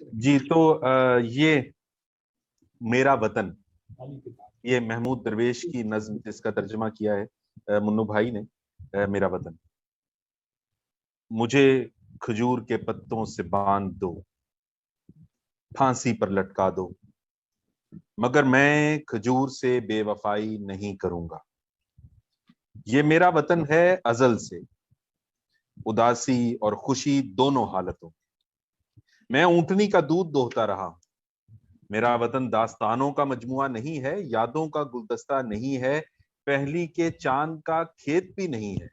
جی تو یہ میرا وطن، یہ محمود درویش کی نظم جس کا ترجمہ کیا ہے منو بھائی نے، میرا وطن۔ مجھے کھجور کے پتوں سے باندھ دو، پھانسی پر لٹکا دو، مگر میں کھجور سے بے وفائی نہیں کروں گا۔ یہ میرا وطن ہے ازل سے، اداسی اور خوشی دونوں حالتوں۔ میں اونٹنی کا دودھ دوہتا رہا ہوں۔ میرا وطن داستانوں کا مجموعہ نہیں ہے، یادوں کا گلدستہ نہیں ہے، پہلی کے چاند کا کھیت بھی نہیں ہے۔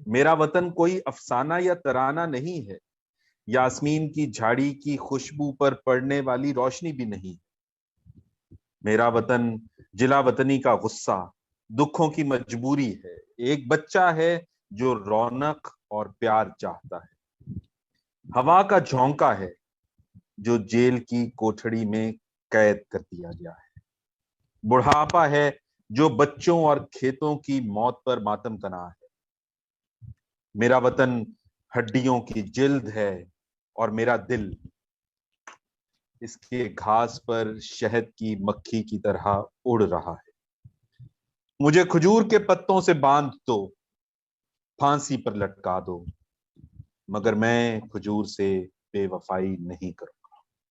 میرا وطن کوئی افسانہ یا ترانہ نہیں ہے، یاسمین کی جھاڑی کی خوشبو پر پڑنے والی روشنی بھی نہیں۔ میرا وطن جلا وطنی کا غصہ، دکھوں کی مجبوری ہے، ایک بچہ ہے جو رونق اور پیار چاہتا ہے، ہوا کا جھونکا ہے جو جیل کی کوٹھڑی میں قید کر دیا گیا ہے، بڑھاپا ہے جو بچوں اور کھیتوں کی موت پر ماتم کنا ہے۔ میرا وطن ہڈیوں کی جلد ہے اور میرا دل اس کے گھاس پر شہد کی مکھی کی طرح اڑ رہا ہے۔ مجھے کھجور کے پتوں سے باندھ دو، پھانسی پر لٹکا دو، مگر میں کھجور سے بے وفائی نہیں کروں۔